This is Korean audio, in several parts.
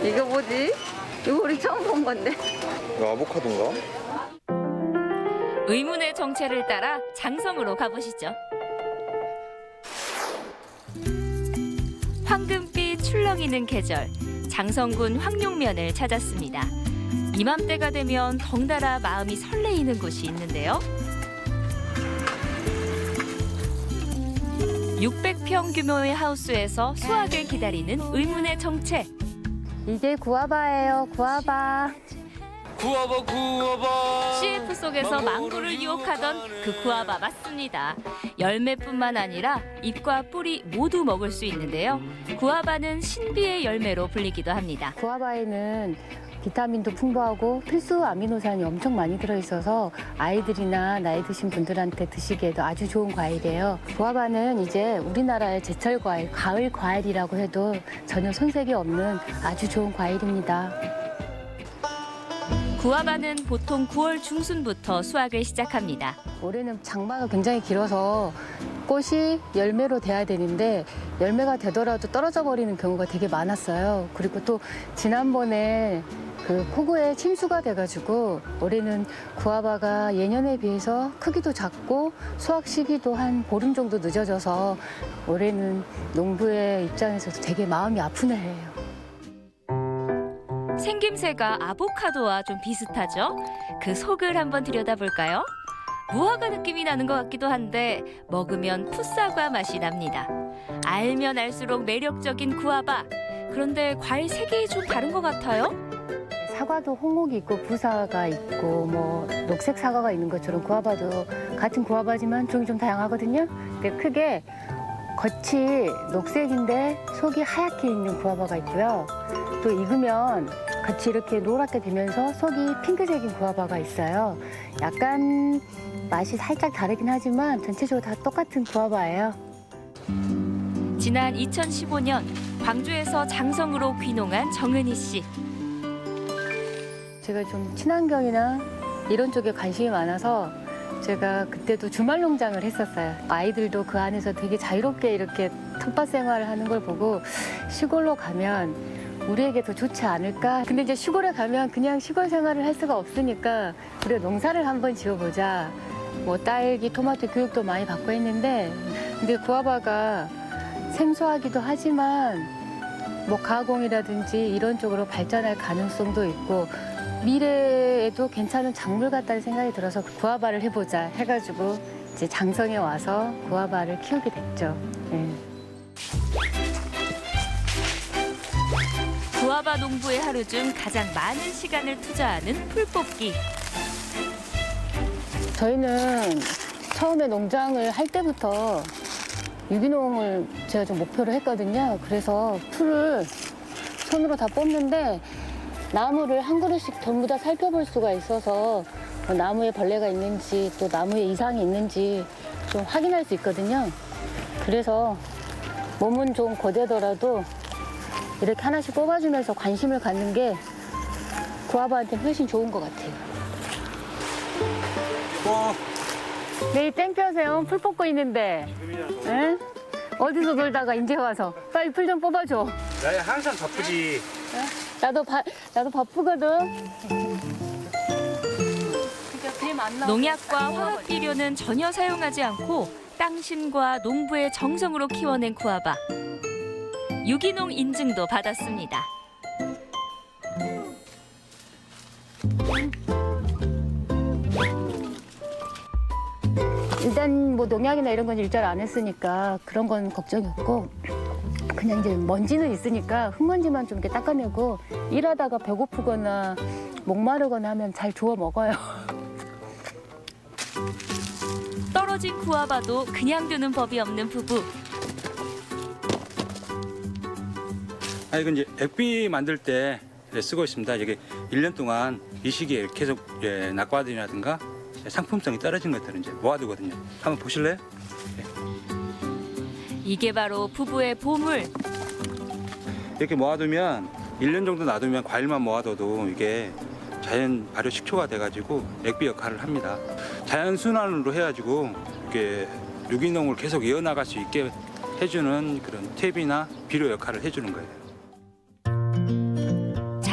이거 뭐지? 이거 우리 처음 본 건데. 이거 아보카도인가? 의문의 정체를 따라 장성으로 가보시죠. 황금빛 출렁이는 계절, 장성군 황룡면을 찾았습니다. 이맘때가 되면 덩달아 마음이 설레이는 곳이 있는데요. 600평 규모의 하우스에서 수확을 기다리는 의문의 정체. 이게 구아바예요, 구아바. 구워봐. CF 속에서 망고를 유혹하던 그 구아바 맞습니다. 열매뿐만 아니라 잎과 뿌리 모두 먹을 수 있는데요. 구아바는 신비의 열매로 불리기도 합니다. 구아바에는 비타민도 풍부하고 필수 아미노산이 엄청 많이 들어있어서 아이들이나 나이 드신 분들한테 드시기에도 아주 좋은 과일이에요. 구아바는 이제 우리나라의 제철 과일, 가을 과일이라고 해도 전혀 손색이 없는 아주 좋은 과일입니다. 구아바는 보통 9월 중순부터 수확을 시작합니다. 올해는 장마가 굉장히 길어서 꽃이 열매로 돼야 되는데 열매가 되더라도 떨어져 버리는 경우가 되게 많았어요. 그리고 또 지난번에 그 폭우에 침수가 돼가지고 올해는 구아바가 예년에 비해서 크기도 작고 수확 시기도 한 보름 정도 늦어져서 올해는 농부의 입장에서도 되게 마음이 아픈 해예요. 생김새가 아보카도와 좀 비슷하죠? 그 속을 한번 들여다볼까요? 무화과 느낌이 나는 것 같기도 한데 먹으면 풋사과 맛이 납니다. 알면 알수록 매력적인 구아바. 그런데 과일 색이 좀 다른 것 같아요? 사과도 홍옥이 있고 부사가 있고 뭐 녹색 사과가 있는 것처럼 구아바도 같은 구아바지만 종이 좀 다양하거든요. 근데 크게 겉이 녹색인데 속이 하얗게 있는 구아바가 있고요. 또 익으면 겉이 이렇게 노랗게 되면서 속이 핑크색인 구아바가 있어요. 약간 맛이 살짝 다르긴 하지만 전체적으로 다 똑같은 구아바예요. 지난 2015년 광주에서 장성으로 귀농한 정은희 씨. 제가 좀 친환경이나 이런 쪽에 관심이 많아서 제가 그때도 주말 농장을 했었어요. 아이들도 그 안에서 되게 자유롭게 이렇게 텃밭 생활을 하는 걸 보고 시골로 가면 우리에게 더 좋지 않을까? 근데 이제 시골에 가면 그냥 시골 생활을 할 수가 없으니까 우리가 농사를 한번 지어보자. 뭐 딸기, 토마토 교육도 많이 받고 했는데 근데 구아바가 생소하기도 하지만 뭐 가공이라든지 이런 쪽으로 발전할 가능성도 있고 미래에도 괜찮은 작물 같다는 생각이 들어서 구아바를 해보자 해가지고 이제 장성에 와서 구아바를 키우게 됐죠. 네. 구아바 농부의 하루 중 가장 많은 시간을 투자하는 풀 뽑기. 저희는 처음에 농장을 할 때부터 유기농을 제가 좀 목표로 했거든요. 그래서 풀을 손으로 다 뽑는데 나무를 한 그루씩 전부 다 살펴볼 수가 있어서 나무에 벌레가 있는지 또 나무에 이상이 있는지 좀 확인할 수 있거든요. 그래서 몸은 좀 고되더라도 이렇게 하나씩 뽑아주면서 관심을 갖는 게 구아바한테 훨씬 좋은 것 같아요. 내일 땡볕에 풀 뽑고 있는데 응? 어디서 놀다가 이제 와서 빨리 풀 좀 뽑아줘. 나 항상 바쁘지. 나도 바쁘거든. 농약과 화학 비료는 전혀 사용하지 않고 땅심과 농부의 정성으로 키워낸 구아바. 유기농 인증도 받았습니다. 일단 뭐 농약이나 이런 건 일절 안 했으니까 그런 건 걱정이 없고 그냥 이제 먼지는 있으니까 흙먼지만 좀 이렇게 닦아내고 일하다가 배고프거나 목마르거나 하면 잘 주워 먹어요. 떨어진 구아바도 그냥 두는 법이 없는 부부. 이건 이제 액비 만들 때 쓰고 있습니다. 이게 1년 동안 이 시기에 계속 낙과들이라든가 상품성이 떨어진 것들은 이제 모아두거든요. 한번 보실래요? 이게 바로 부부의 보물. 이렇게 모아두면 1년 정도 놔두면 과일만 모아둬도 이게 자연 발효 식초가 돼가지고 액비 역할을 합니다. 자연 순환으로 해가지고 이렇게 유기농을 계속 이어나갈 수 있게 해주는 그런 탭이나 비료 역할을 해주는 거예요.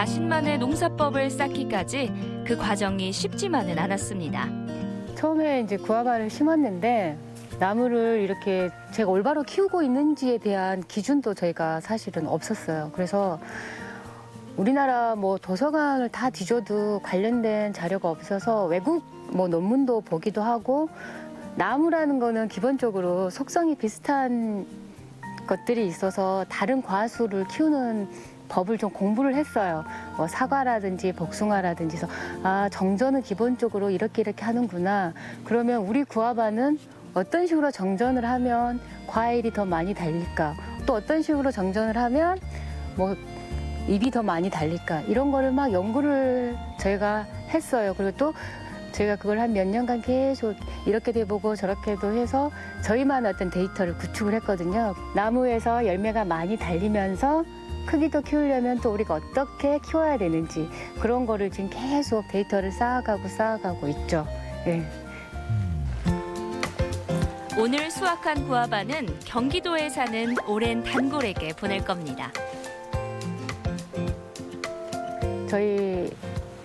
자신만의 농사법을 쌓기까지 그 과정이 쉽지만은 않았습니다. 처음에 이제 구아바를 심었는데 나무를 이렇게 제가 올바로 키우고 있는지에 대한 기준도 저희가 사실은 없었어요. 그래서 우리나라 뭐 도서관을 다 뒤져도 관련된 자료가 없어서 외국 뭐 논문도 보기도 하고 나무라는 거는 기본적으로 속성이 비슷한 것들이 있어서 다른 과수를 키우는 법을 좀 공부를 했어요. 뭐 사과라든지 복숭아라든지 해서 아 정전은 기본적으로 이렇게 하는구나. 그러면 우리 구아바는 어떤 식으로 정전을 하면 과일이 더 많이 달릴까? 또 어떤 식으로 정전을 하면 뭐 잎이 더 많이 달릴까? 이런 거를 막 연구를 저희가 했어요. 그리고 또 제가 그걸 한 몇 년간 계속 이렇게도 해보고 저렇게도 해서 저희만 어떤 데이터를 구축을 했거든요. 나무에서 열매가 많이 달리면서 크기도 키우려면 또 우리가 어떻게 키워야 되는지 그런 거를 지금 계속 데이터를 쌓아가고 있죠. 네. 오늘 수확한 구아바는 경기도에 사는 오랜 단골에게 보낼 겁니다. 저희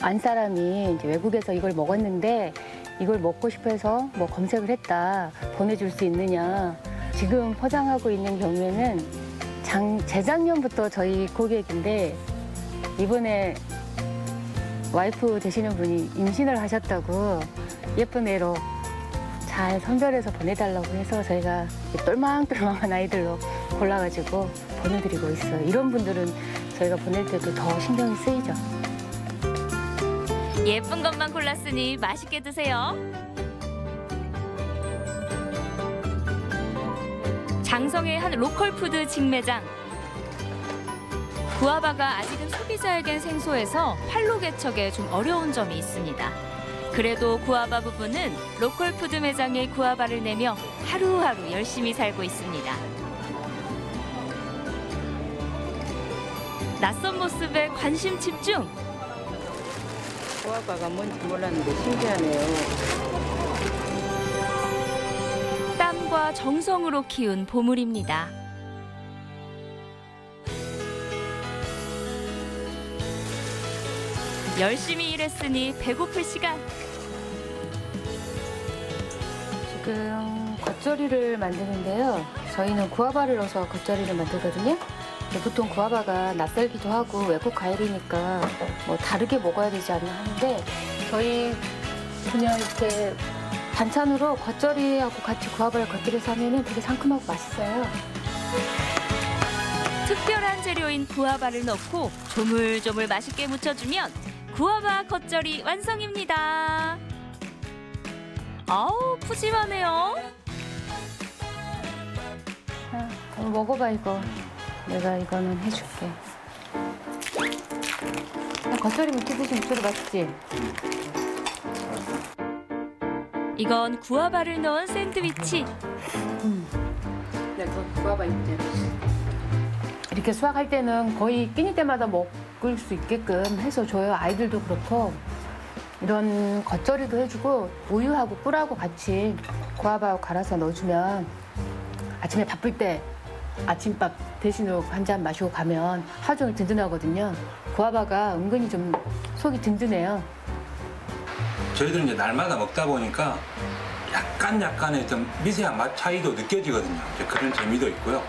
안 사람이 이제 외국에서 이걸 먹었는데 이걸 먹고 싶어서 뭐 검색을 했다. 보내줄 수 있느냐. 지금 포장하고 있는 경우에는 재작년부터 저희 고객인데 이번에 와이프 되시는 분이 임신을 하셨다고 예쁜 애로 잘 선별해서 보내달라고 해서 저희가 똘망똘망한 아이들로 골라가지고 보내드리고 있어요. 이런 분들은 저희가 보낼 때도 더 신경이 쓰이죠. 예쁜 것만 골랐으니 맛있게 드세요. 장성의 한 로컬푸드 직매장. 구아바가 아직은 소비자에겐 생소해서 판로 개척에 좀 어려운 점이 있습니다. 그래도 구아바 부부는 로컬푸드 매장에 구아바를 내며 하루하루 열심히 살고 있습니다. 낯선 모습에 관심 집중. 구아바가 뭔지 몰랐는데 신기하네요. 땀과 정성으로 키운 보물입니다. 열심히 일했으니 배고플 시간. 지금 겉절이를 만드는데요. 저희는 구아바를 넣어서 겉절이를 만들거든요. 근데 보통 구아바가 낯설기도 하고 외국 과일이니까 뭐 다르게 먹어야 되지 않나 하는데 저희 그냥 이렇게 반찬으로 겉절이하고 같이 구아바를 겉들여서 하면 되게 상큼하고 맛있어요. 특별한 재료인 구아바를 넣고 조물조물 맛있게 무쳐주면 구아바 겉절이 완성입니다. 아우 푸짐하네요. 자, 한번 먹어봐 이거. 내가 이거는 해줄게. 겉절이 묵히듯이 묵혀도 맛있지? 이건 구아바를 넣은 샌드위치. 네, 그 구아바 있지. 이렇게 수확할 때는 거의 끼니 때마다 먹을 수 있게끔 해서 줘요. 아이들도 그렇고 이런 겉절이도 해주고 우유하고 꿀하고 같이 구아바 갈아서 넣어주면 아침에 바쁠 때 아침밥 대신으로 한 잔 마시고 가면 하루 종일 든든하거든요. 구아바가 은근히 좀 속이 든든해요. 저희들은 이제 날마다 먹다 보니까 약간의 좀 미세한 맛 차이도 느껴지거든요. 이제 그런 재미도 있고요.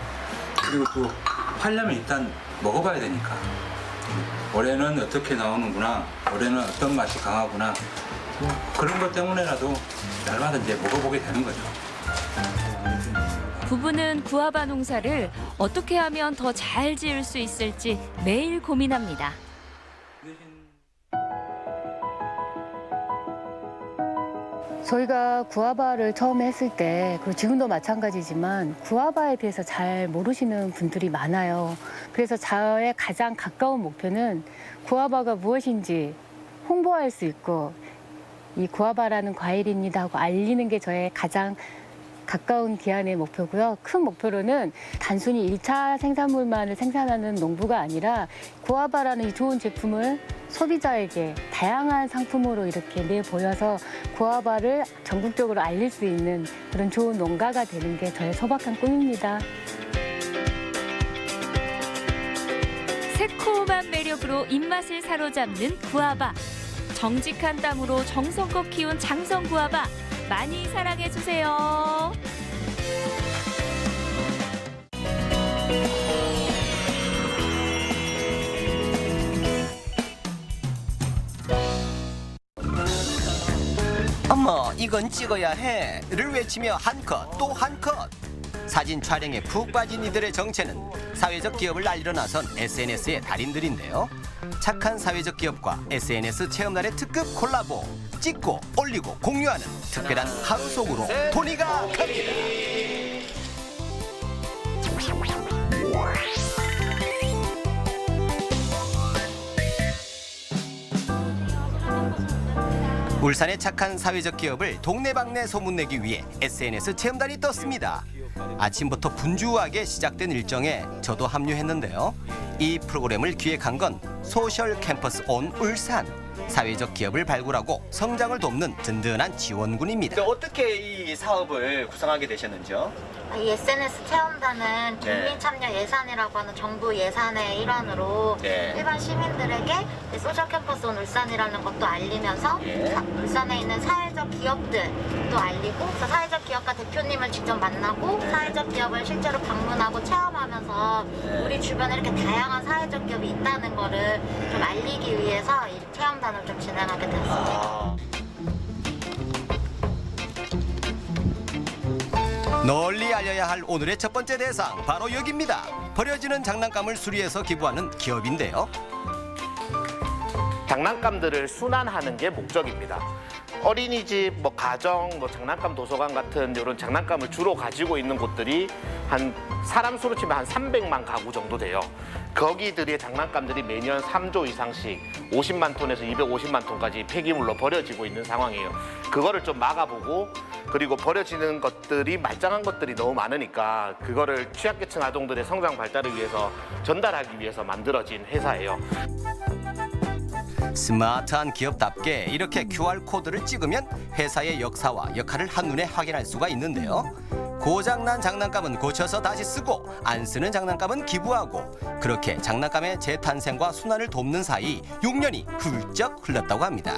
그리고 또 하려면 일단 먹어봐야 되니까. 올해는 어떻게 나오는구나, 올해는 어떤 맛이 강하구나, 뭐 그런 것 때문에라도 날마다 이제 먹어보게 되는 거죠. 부부는 구아바 농사를 어떻게 하면 더 잘 지을 수 있을지 매일 고민합니다. 저희가 구아바를 처음에 했을 때, 그리고 지금도 마찬가지지만 구아바에 대해서 잘 모르시는 분들이 많아요. 그래서 저의 가장 가까운 목표는 구아바가 무엇인지 홍보할 수 있고 이 구아바라는 과일입니다 하고 알리는 게 저의 가장 가까운 기한의 목표고요. 큰 목표로는 단순히 1차 생산물만을 생산하는 농부가 아니라 구아바라는 이 좋은 제품을 소비자에게 다양한 상품으로 이렇게 내보여서 구아바를 전국적으로 알릴 수 있는 그런 좋은 농가가 되는 게 저의 소박한 꿈입니다. 새콤한 매력으로 입맛을 사로잡는 구아바. 정직한 땀으로 정성껏 키운 장성 구아바. 많이 사랑해 주세요. 어머, 이건 찍어야 해를 외치며 한 컷 또 한 컷. 사진 촬영에 푹 빠진 이들의 정체는 사회적 기업을 알리러 나선 SNS의 달인들인데요. 착한 사회적 기업과 SNS 체험날의 특급 콜라보. 찍고 올리고 공유하는 특별한 하루 속으로 토니가 갑니다. 울산의 착한 사회적 기업을 동네방네 소문내기 위해 SNS 체험단이 떴습니다. 아침부터 분주하게 시작된 일정에 저도 합류했는데요. 이 프로그램을 기획한 건 소셜 캠퍼스 온 울산. 사회적 기업을 발굴하고 성장을 돕는 든든한 지원군입니다. 어떻게 이 사업을 구성하게 되셨는지요? 이 SNS 체험단은 국민참여 예산이라고 하는 정부 예산의 일환으로 일반 시민들에게 소셜 캠퍼스 온 울산이라는 것도 알리면서 울산에 있는 사회적 기업들도 알리고 사회적 기업가 대표님을 직접 만나고 사회적 기업을 실제로 방문하고 체험하면서 우리 주변에 이렇게 다양한 사회적 기업이 있다는 거를 좀 알리기 위해서 이 체험단을 좀 진행하게 됐습니다. 널리 알려야 할 오늘의 첫 번째 대상 바로 여기입니다. 버려지는 장난감을 수리해서 기부하는 기업인데요. 장난감들을 순환하는 게 목적입니다. 어린이집, 가정, 장난감 도서관 같은 이런 장난감을 주로 가지고 있는 곳들이 한 사람 수로 치면 한 300만 가구 정도 돼요. 거기들의 장난감들이 매년 3조 이상씩 50만 톤에서 250만 톤까지 폐기물로 버려지고 있는 상황이에요. 그거를 좀 막아보고 그리고 버려지는 것들이 말짱한 것들이 너무 많으니까 그거를 취약계층 아동들의 성장 발달을 위해서 전달하기 위해서 만들어진 회사예요. 스마트한 기업답게 이렇게 QR코드를 찍으면 회사의 역사와 역할을 한눈에 확인할 수가 있는데요. 고장난 장난감은 고쳐서 다시 쓰고 안 쓰는 장난감은 기부하고 그렇게 장난감의 재탄생과 순환을 돕는 사이 6년이 훌쩍 흘렀다고 합니다.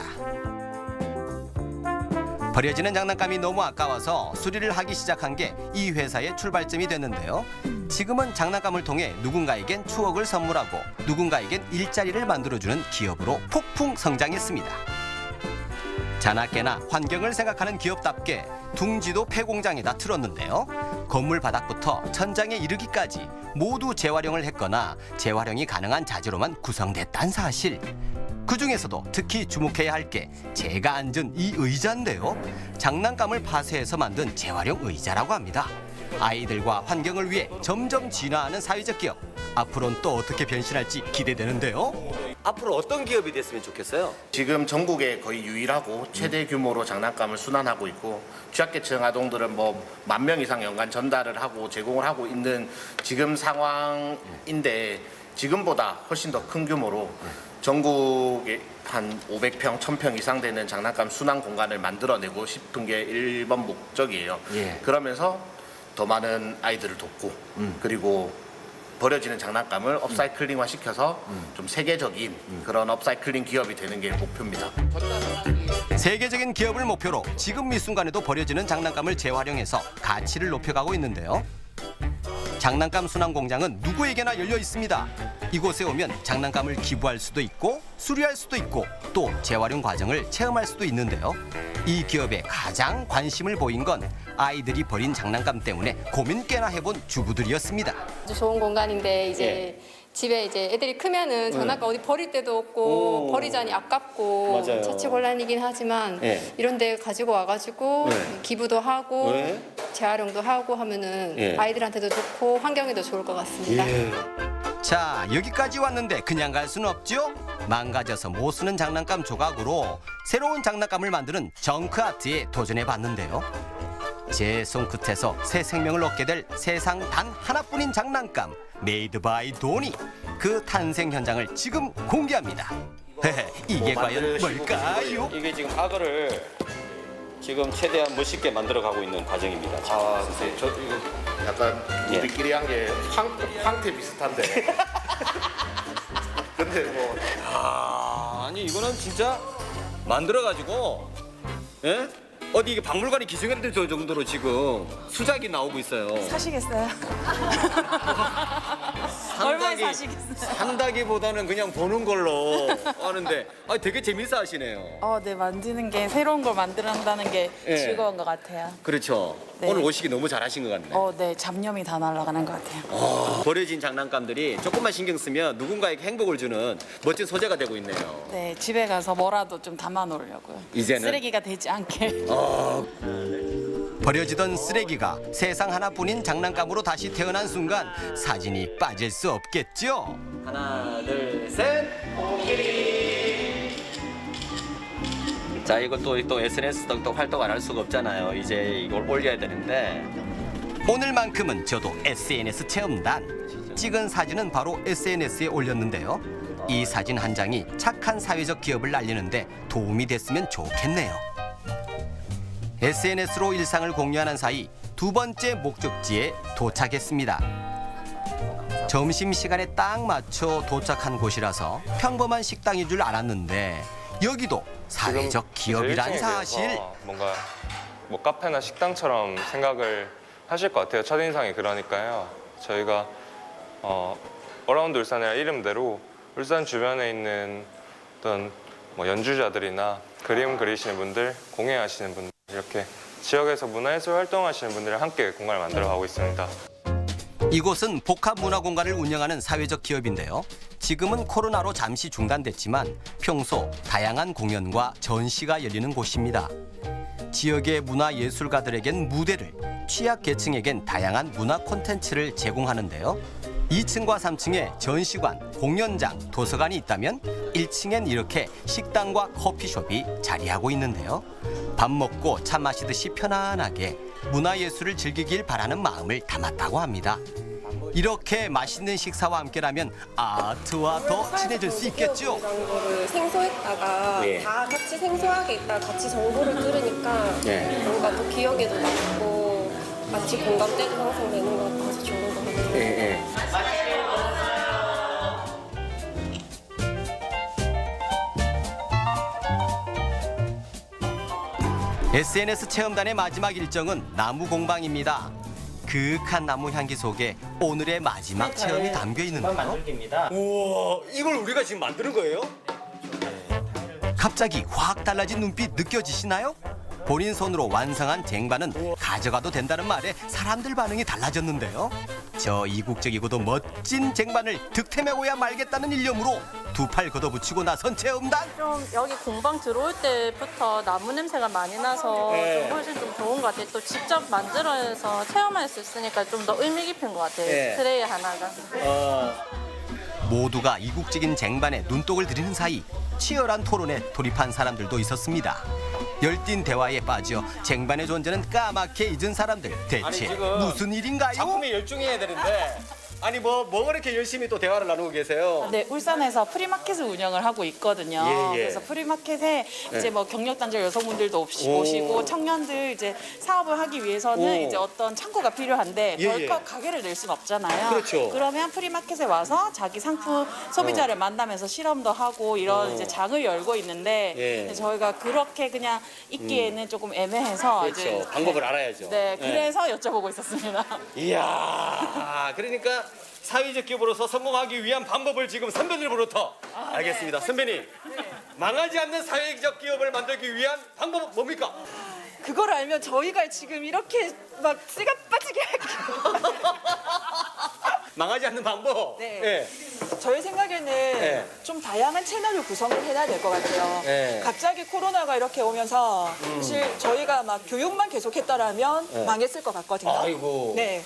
버려지는 장난감이 너무 아까워서 수리를 하기 시작한 게 이 회사의 출발점이 됐는데요. 지금은 장난감을 통해 누군가에겐 추억을 선물하고 누군가에겐 일자리를 만들어주는 기업으로 폭풍 성장했습니다. 자나깨나 환경을 생각하는 기업답게 둥지도 폐공장에다 틀었는데요. 건물 바닥부터 천장에 이르기까지 모두 재활용을 했거나 재활용이 가능한 자재로만 구성됐다는 사실. 그중에서도 특히 주목해야 할 게 제가 앉은 이 의자인데요. 장난감을 파쇄해서 만든 재활용 의자라고 합니다. 아이들과 환경을 위해 점점 진화하는 사회적 기업. 앞으로는 또 어떻게 변신할지 기대되는데요. 앞으로 어떤 기업이 됐으면 좋겠어요? 지금 전국에 거의 유일하고 최대 규모로 장난감을 순환하고 있고 취약계층 아동들은 10,000명 이상 연간 전달을 하고 제공을 하고 있는 지금 상황인데 지금보다 훨씬 더 큰 규모로 전국에 한 500평, 1000평 이상 되는 장난감 순환 공간을 만들어내고 싶은 게 1번 목적이에요. 그러면서 더 많은 아이들을 돕고 그리고 버려지는 장난감을 업사이클링화 시켜서 좀 세계적인 그런 업사이클링 기업이 되는 게 목표입니다. 세계적인 기업을 목표로 지금 이 순간에도 버려지는 장난감을 재활용해서 가치를 높여가고 있는데요. 장난감 순환 공장은 누구에게나 열려 있습니다. 이곳에 오면 장난감을 기부할 수도 있고 수리할 수도 있고 또 재활용 과정을 체험할 수도 있는데요. 이 기업에 가장 관심을 보인 건 아이들이 버린 장난감 때문에 고민 꽤나 해본 주부들이었습니다. 아주 좋은 공간인데 이제 집에 이제 애들이 크면은 장난감 어디 버릴 데도 없고 버리자니 아깝고 자취곤란이긴 하지만 이런 데 가지고 와가지고 기부도 하고 재활용도 하고 하면은 아이들한테도 좋고 환경에도 좋을 것 같습니다. 자, 여기까지 왔는데 그냥 갈 수는 없죠? 망가져서 못 쓰는 장난감 조각으로 새로운 장난감을 만드는 정크 아트에 도전해 봤는데요. 제 손끝에서 새 생명을 얻게 될 세상 단 하나뿐인 장난감 메이드 바이 도니. 그 탄생 현장을 지금 공개합니다. 이게 과연 뭘까요? 이게 지금 악어를 지금 최대한 멋있게 만들어가고 있는 과정입니다. 네, 저 이거 약간 우리끼리 한 게 황태 비슷한데 근데 뭐. 아니 이거는 진짜 만들어가지고, 예? 어디 이게 박물관에 기증해야 될 정도로 지금 수작이 나오고 있어요. 사시겠어요? 얼마에 사시겠어요? 산다기보다는 그냥 보는 걸로 하는데, 되게 재밌어 하시네요. 네, 만드는 게 새로운 걸 만들어낸다는 게 예. 즐거운 것 같아요. 그렇죠. 네. 오늘 오시기 너무 잘하신 것 같네. 네, 잡념이 다 날아가는 것 같아요. 버려진 장난감들이 조금만 신경 쓰면 누군가에게 행복을 주는 멋진 소재가 되고 있네요. 네, 집에 가서 뭐라도 좀 담아 놓으려고요. 이제는? 쓰레기가 되지 않게. 버려지던 쓰레기가 세상 하나뿐인 장난감으로 다시 태어난 순간 사진이 빠질 수 없겠죠. 하나, 둘, 셋. 코끼리. 자, 이것도 또 SNS도 또 활동 안 할 수가 없잖아요. 이제 이걸 올려야 되는데. 오늘만큼은 저도 SNS 체험단. 찍은 사진은 바로 SNS에 올렸는데요. 이 사진 한 장이 착한 사회적 기업을 알리는데 도움이 됐으면 좋겠네요. SNS로 일상을 공유하는 사이 두 번째 목적지에 도착했습니다. 점심시간에 딱 맞춰 도착한 곳이라서 평범한 식당인 줄 알았는데 여기도 사회적 기업이란 사실. 뭔가 뭐 카페나 식당처럼 생각을 하실 것 같아요. 첫인상이 그러니까요. 저희가 어라운드 울산이라는 이름대로 울산 주변에 있는 어떤 뭐 연주자들이나 그림 그리시는 분들, 공예하시는 분들 이렇게 지역에서 문화예술 활동하시는 분들이랑 함께 공간을 만들어가고 있습니다. 이곳은 복합문화공간을 운영하는 사회적 기업인데요. 지금은 코로나로 잠시 중단됐지만 평소 다양한 공연과 전시가 열리는 곳입니다. 지역의 문화예술가들에겐 무대를, 취약계층에겐 다양한 문화 콘텐츠를 제공하는데요. 2층과 3층에 전시관, 공연장, 도서관이 있다면 1층엔 이렇게 식당과 커피숍이 자리하고 있는데요. 밥 먹고 차 마시듯이 편안하게 문화예술을 즐기길 바라는 마음을 담았다고 합니다. 이렇게 맛있는 식사와 함께라면 아트와 더 친해질 수 있겠죠. 이런 거를 생소했다가 다 같이 생소하게 있다가 같이 정보를 들으니까 뭔가 더 기억에도 남고 같이 공감대도 형성되는 것 같아서 좋은 것 같아요. SNS 체험단의 마지막 일정은 나무 공방입니다. 그윽한 나무 향기 속에 오늘의 마지막 체험이 담겨 있는데요. 우와, 이걸 우리가 지금 만드는 거예요? 갑자기 확 달라진 눈빛 느껴지시나요? 본인 손으로 완성한 쟁반은 가져가도 된다는 말에 사람들 반응이 달라졌는데요. 저 이국적이고도 멋진 쟁반을 득템해오야 말겠다는 일념으로 두 팔 걷어붙이고 나선 체험단. 좀 여기 공방 들어올 때부터 나무 냄새가 많이 나서 좀 훨씬 좀 좋은 것 같아요. 또 직접 만들어서 체험할 수 있으니까 좀 더 의미 깊은 것 같아요. 트레이 하나가. 모두가 이국적인 쟁반에 눈독을 들이는 사이 치열한 토론에 돌입한 사람들도 있었습니다. 열띤 대화에 빠져 쟁반의 존재는 까맣게 잊은 사람들. 대체 무슨 일인가요? 작품에 열중해야 되는데 뭐 그렇게 열심히 또 대화를 나누고 계세요? 네, 울산에서 프리마켓을 운영을 하고 있거든요. 그래서 프리마켓에 이제 뭐 경력단절 여성분들도 오시고 청년들 이제 사업을 하기 위해서는 이제 어떤 창고가 필요한데 덜컥 가게를 낼 수는 없잖아요. 그렇죠. 그러면 프리마켓에 와서 자기 상품 소비자를 만나면서 실험도 하고 이런 이제 장을 열고 있는데 저희가 그렇게 그냥 있기에는 조금 애매해서 그렇죠. 이제 방법을 알아야죠. 네, 그래서 여쭤보고 있었습니다. 이야, 그러니까 사회적 기업으로서 성공하기 위한 방법을 지금 선배님으로부터 알겠습니다. 선배님, 망하지 않는 사회적 기업을 만들기 위한 방법은 뭡니까? 그걸 알면 저희가 지금 이렇게 막 씨가 빠지게 할게요. 망하지 않는 방법? 네. 저희 생각에는 좀 다양한 채널을 구성을 해야 될 것 같아요. 갑자기 코로나가 이렇게 오면서 사실 저희가 막 교육만 계속했더라면 망했을 것 같거든요. 아이고. 네.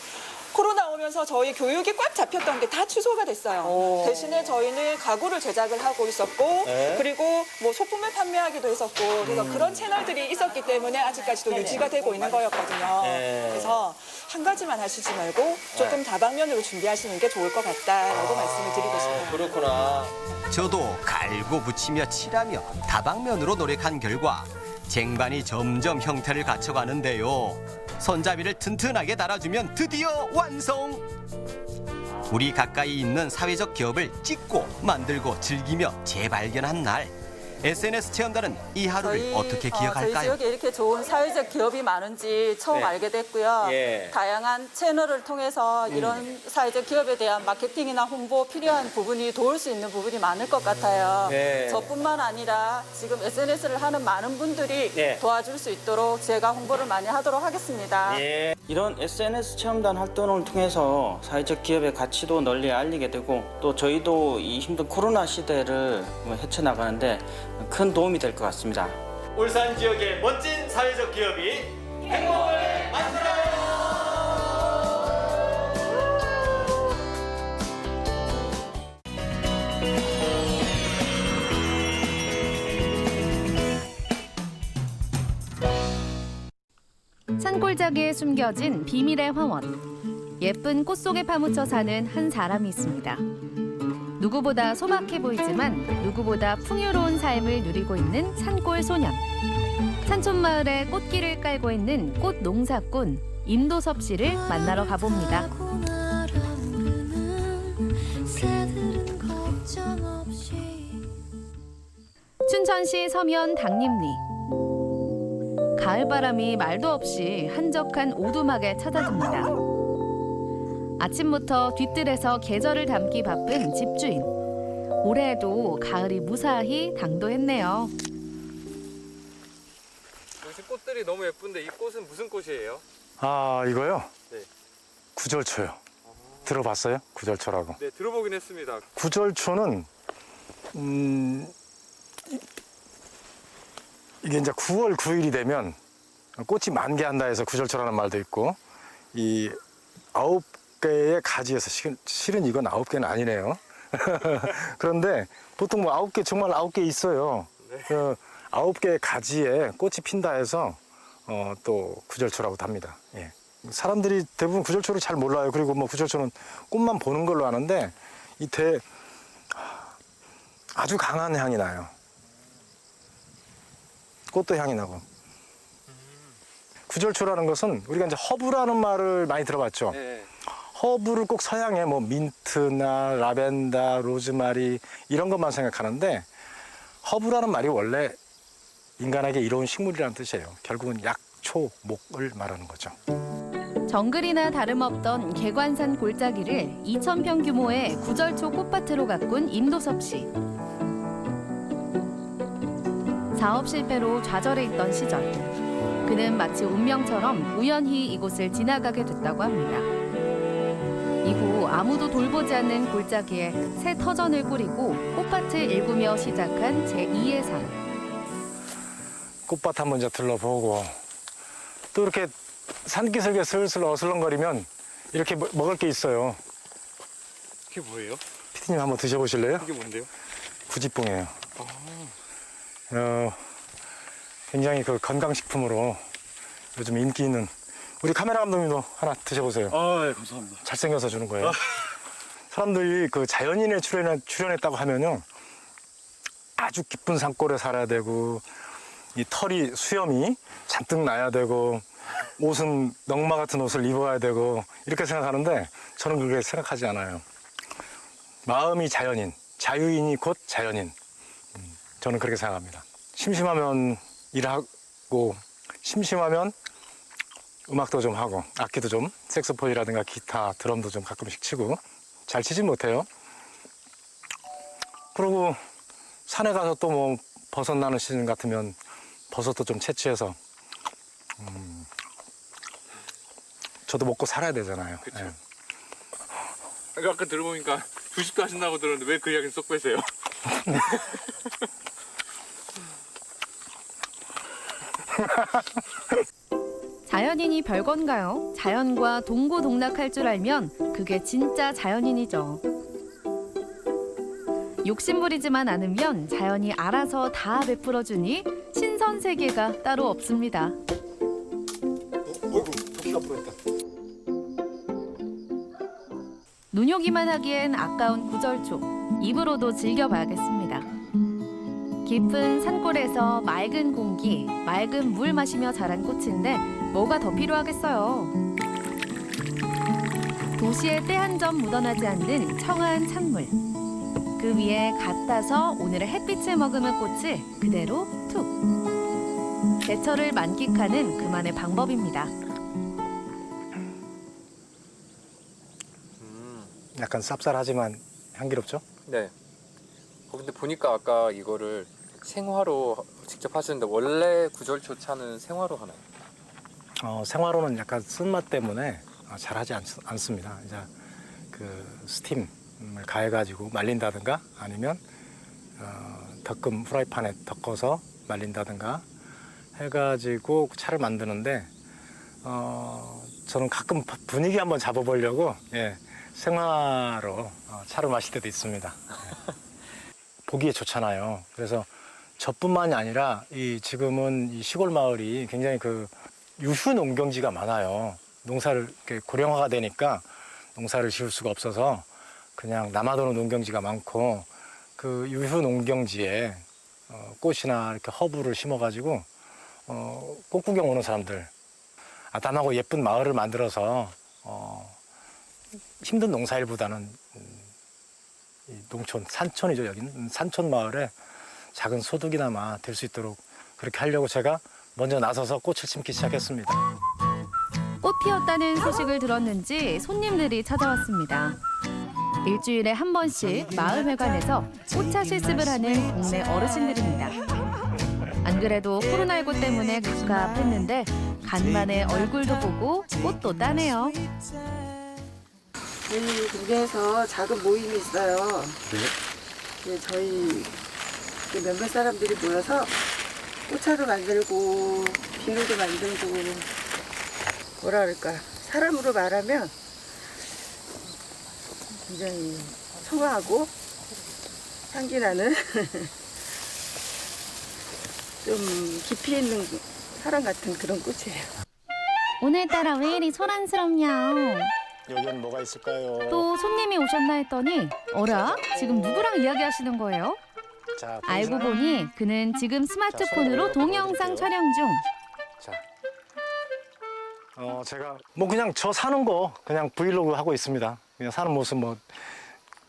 코로나 오면서 저희 교육이 꽉 잡혔던 게 다 취소가 됐어요. 대신에 저희는 가구를 제작을 하고 있었고 그리고 뭐 소품을 판매하기도 했었고 그래서 그런 채널들이 있었기 때문에 아직까지도 유지가 되고 있는 거였거든요. 그래서 한 가지만 하시지 말고 조금 다방면으로 준비하시는 게 좋을 것 같다라고 말씀을 드리고 싶어요. 그렇구나. 저도 갈고 붙이며 칠하며 다방면으로 노력한 결과 쟁반이 점점 형태를 갖춰가는데요. 손잡이를 튼튼하게 달아주면 드디어 완성. 우리 가까이 있는 사회적 기업을 찍고 만들고 즐기며 재발견한 날. SNS 체험단은 이 하루를 어떻게 저희 기억할까요? 지역에 이렇게 좋은 사회적 기업이 많은지 처음 알게 됐고요. 다양한 채널을 통해서 이런 사회적 기업에 대한 마케팅이나 홍보 필요한 부분이 도울 수 있는 부분이 많을 것 같아요. 저뿐만 아니라 지금 SNS를 하는 많은 분들이 도와줄 수 있도록 제가 홍보를 많이 하도록 하겠습니다. 이런 SNS 체험단 활동을 통해서 사회적 기업의 가치도 널리 알리게 되고 또 저희도 이 힘든 코로나 시대를 헤쳐나가는데 큰 도움이 될 것 같습니다. 울산 지역의 멋진 사회적 기업이 행복을 만들어요. 산골짜기에 숨겨진 비밀의 화원. 예쁜 꽃 속에 파묻혀 사는 한 사람이 있습니다. 누구보다 소박해 보이지만 누구보다 풍요로운 삶을 누리고 있는 산골 소년. 산촌마을에 꽃길을 깔고 있는 꽃 농사꾼 임도섭 씨를 만나러 가봅니다. 춘천시 서면 당림리. 가을바람이 말도 없이 한적한 오두막에 찾아듭니다. 아침부터 뒤뜰에서 계절을 담기 바쁜 집주인. 올해에도 가을이 무사히 당도했네요. 여기 꽃들이 너무 예쁜데 이 꽃은 무슨 꽃이에요? 아, 이거요? 네. 구절초요. 들어봤어요? 구절초라고. 네, 들어보긴 했습니다. 구절초는 이게 이제 9월 9일이 되면 꽃이 만개한다 해서 구절초라는 말도 있고, 이 9개의 가지에서 실은 이건 9개는 아니네요. 그런데 보통 뭐 9개, 정말 9개 있어요. 네. 그 9개의 가지에 꽃이 핀다 해서 또 구절초라고도 합니다. 예. 사람들이 대부분 구절초를 잘 몰라요. 그리고 뭐 구절초는 꽃만 보는 걸로 아는데 아주 강한 향이 나요. 꽃도 향이 나고. 구절초라는 것은 우리가 이제 허브라는 말을 많이 들어봤죠. 네. 허브를 꼭 서양에 뭐 민트나 라벤더, 로즈마리 이런 것만 생각하는데, 허브라는 말이 원래 인간에게 이로운 식물이라는 뜻이에요. 결국은 약초, 목을 말하는 거죠. 정글이나 다름없던 개관산 골짜기를 2,000평 규모의 구절초 꽃밭으로 가꾼 임도섭 씨. 사업 실패로 좌절해 있던 시절, 그는 마치 운명처럼 우연히 이곳을 지나가게 됐다고 합니다. 이후 아무도 돌보지 않는 골짜기에 새 터전을 꾸리고 꽃밭을 일구며 시작한 제2의 삶. 꽃밭 한번 이제 둘러보고, 또 이렇게 산기슭에 슬슬 어슬렁거리면 이렇게 먹을 게 있어요. 그게 뭐예요? 피디님 한번 드셔보실래요? 이게 뭔데요? 구지뽕이에요. 굉장히 그 건강식품으로 요즘 인기 있는, 우리 카메라 감독님도 하나 드셔보세요. 아, 네, 감사합니다. 잘생겨서 주는 거예요. 사람들이 그 자연인에 출연했다고 하면요, 아주 깊은 산골에 살아야 되고, 이 털이 수염이 잔뜩 나야 되고, 옷은 넝마 같은 옷을 입어야 되고, 이렇게 생각하는데 저는 그렇게 생각하지 않아요. 마음이 자연인, 자유인이 곧 자연인. 저는 그렇게 생각합니다. 심심하면 일하고, 심심하면 음악도 좀 하고, 악기도 좀, 색소폰이라든가 기타, 드럼도 좀 가끔씩 치고. 잘 치진 못해요. 그리고 산에 가서 또 뭐 버섯 나는 시즌 같으면 버섯도 좀 채취해서, 저도 먹고 살아야 되잖아요. 그쵸. 예. 아까 들어보니까 주식도 하신다고 들었는데 왜 그 이야기는 쏙 빼세요? 자연인이 별건가요? 자연과 동고동락할 줄 알면 그게 진짜 자연인이죠. 욕심부리지만 않으면 자연이 알아서 다 베풀어주니 신선세계가 따로 없습니다. 어이구, 토끼가 부러졌다. 눈요기만 하기엔 아까운 구절초, 입으로도 즐겨봐야겠습니다. 깊은 산골에서 맑은 공기, 맑은 물 마시며 자란 꽃인데 뭐가 더 필요하겠어요. 도시의 때 한 점 묻어나지 않는 청아한 찬물. 그 위에 갓 따서 오늘의 햇빛을 머금은 꽃을 그대로 툭. 제철을 만끽하는 그만의 방법입니다. 약간 쌉쌀하지만 향기롭죠? 네. 근데 보니까 아까 이거를 생화로 직접 하시는데 원래 구절초차는 생화로 하나요? 생화로는 약간 쓴맛 때문에 잘하지 않습니다. 이제 그 스팀을 가해가지고 말린다든가 아니면 덕금 프라이팬에 덮어서 말린다든가 해가지고 차를 만드는데 저는 가끔 분위기 한번 잡아보려고 생화로 차를 마실 때도 있습니다. 보기에 좋잖아요. 그래서 저뿐만이 아니라 지금은 이 시골 마을이 굉장히 그 유휴 농경지가 많아요. 농사를 이렇게 고령화가 되니까 농사를 지을 수가 없어서 그냥 남아도는 농경지가 많고 그 유휴 농경지에 꽃이나 이렇게 허브를 심어가지고 꽃 구경 오는 사람들 아담하고 예쁜 마을을 만들어서 힘든 농사일보다는 이 농촌, 산촌이죠. 여기는 산촌 마을에 작은 소득이나마 될 수 있도록 그렇게 하려고 제가 먼저 나서서 꽃을 심기 시작했습니다. 꽃 피었다는 소식을 들었는지 손님들이 찾아왔습니다. 일주일에 한 번씩 마을회관에서 꽃차 실습을 하는 동네 어르신들입니다. 안 그래도 코로나19 때문에 갑갑했는데 간만에 얼굴도 보고 꽃도 따네요. 저희 동네에서 작은 모임이 있어요. 네, 저희 몇몇 사람들이 모여서 꽃차도 만들고 비누도 만들고 뭐라 그럴까 사람으로 말하면 굉장히 청아하고 향기 나는 좀 깊이 있는 사랑 같은 그런 꽃이에요. 오늘따라 왜 이리 소란스럽냐. 여기는 뭐가 있을까요? 또 손님이 오셨나 했더니 어라? 지금 누구랑 이야기하시는 거예요? 자, 알고 보니 그는 지금 스마트폰으로 동영상 촬영 중. 자, 제가 뭐 그냥 저 사는 거 그냥 브이로그 하고 있습니다. 그냥 사는 모습 뭐